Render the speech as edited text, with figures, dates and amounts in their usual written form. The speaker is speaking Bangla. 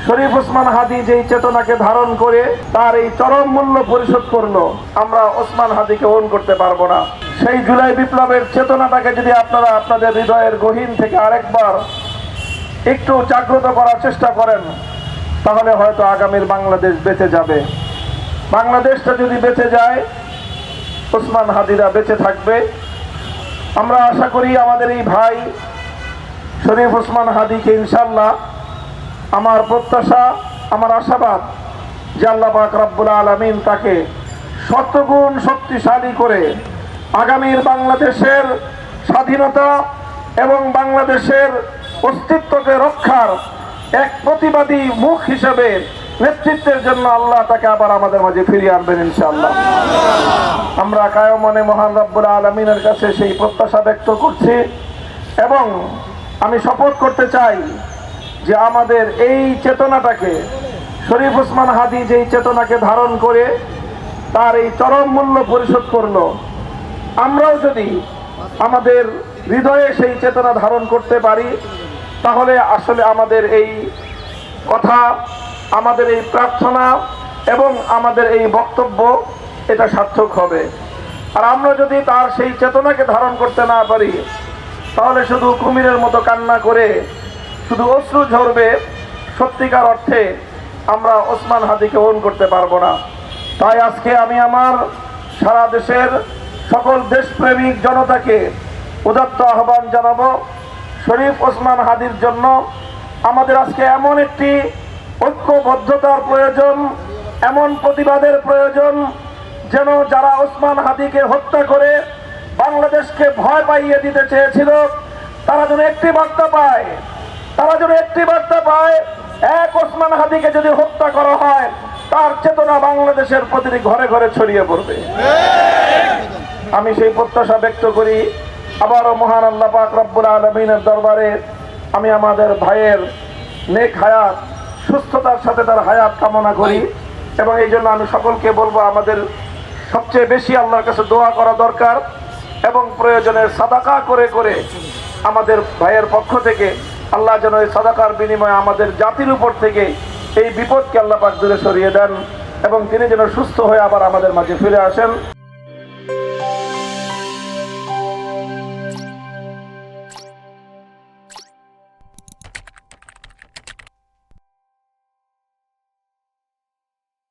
শরীফ ওসমান হাদী যেই চেতনাকে ধারণ করে তার এই চরম মূল্য পরিশোধ করলো, আমরা ওসমান হাদীকে ওন করতে পারবো না। সেই জুলাই বিপ্লবের চেতনাটাকে যদি আপনারা আপনাদের হৃদয়ের গহীন থেকে আরেকবার একটু জাগ্রত করার চেষ্টা করেন, তাহলে হয়তো আগামীর বাংলাদেশ বেঁচে যাবে। বাংলাদেশটা যদি বেঁচে যায়, ওসমান হাদীরা বেঁচে থাকবে। আমরা আশা করি আমাদের এই ভাই শরীফ ওসমান হাদীকে ইনশাআল্লাহ, আমার প্রত্যাশা, আমার আশাবাদ যে আল্লাহ পাক রব্বুল আলামিন তাকে শতগুণ শক্তিশালী করে আগামীর বাংলাদেশের স্বাধীনতা এবং বাংলাদেশের অস্তিত্বকে রক্ষার এক প্রতিবাদী মুখ হিসেবে নেতৃত্বের জন্য আল্লাহ তাকে আবার আমাদের মাঝে ফিরিয়ে আনবেন ইনশাআল্লাহ। আমরা কায়মনে মহান রব্বুল আলামিনের কাছে সেই প্রত্যাশা ব্যক্ত করছি এবং আমি শপথ করতে চাই যে আমাদের এই চেতনাটাকে, শরীফ ওসমান হাদী যেই চেতনাকে ধারণ করে তার এই চরম মূল্য পরিশোধ করলো, আমরাও যদি আমাদের হৃদয়ে সেই চেতনা ধারণ করতে পারি, তাহলে আসলে আমাদের এই কথা, আমাদের এই প্রার্থনা এবং আমাদের এই বক্তব্য এটা সার্থক হবে। আর আমরা যদি তার সেই চেতনাকে ধারণ করতে না পারি, তাহলে শুধু কুমিরের মতো কান্না করে শুধু অশ্রু ঝরবে, সত্যিকার অর্থে আমরা ওসমান হাদীকে ওন করতে পারবো না। তাই আজকে আমি আমার সারা দেশের সকল দেশপ্রেমিক জনতাকে উদাত্ত আহ্বান জানাবো, শরীফ ওসমান হাদীর জন্য আমাদের আজকে এমন একটি ঐক্যবদ্ধতার প্রয়োজন, এমন প্রতিবাদের প্রয়োজন, যেন যারা ওসমান হাদীকে হত্যা করে বাংলাদেশকে ভয় পাইয়ে দিতে চেয়েছিল, তারা যেন একটি বার্তা পায়, এক ওসমান হাদীকে যদি হত্যা করা হয়, তার চেতনা বাংলাদেশের প্রতিটি ঘরে ঘরে ছড়িয়ে পড়বে। আমি সেই প্রত্যাশা ব্যক্ত করি। আবারও মহান আল্লাহ পাক রব্বুল আলামিনের দরবারে আমি আমাদের ভাইয়ের নেক হায়াত, সুস্থতার সাথে তার হায়াত কামনা করি এবং এই জন্য আমি সকলকে বলবো, আমাদের সবচেয়ে বেশি আল্লাহর কাছে দোয়া করা দরকার এবং প্রয়োজনে সাদাকা করে করে আমাদের ভাইয়ের পক্ষ থেকে আল্লাহ যেন এই সাদাকার বিনিময়ে আমাদের জাতির উপর থেকে এই বিপদকে আল্লাহ পাক দূরে সরিয়ে দেন এবং তিনি যেন সুস্থ হয়ে আবার আমাদের মাঝে ফিরে আসেন।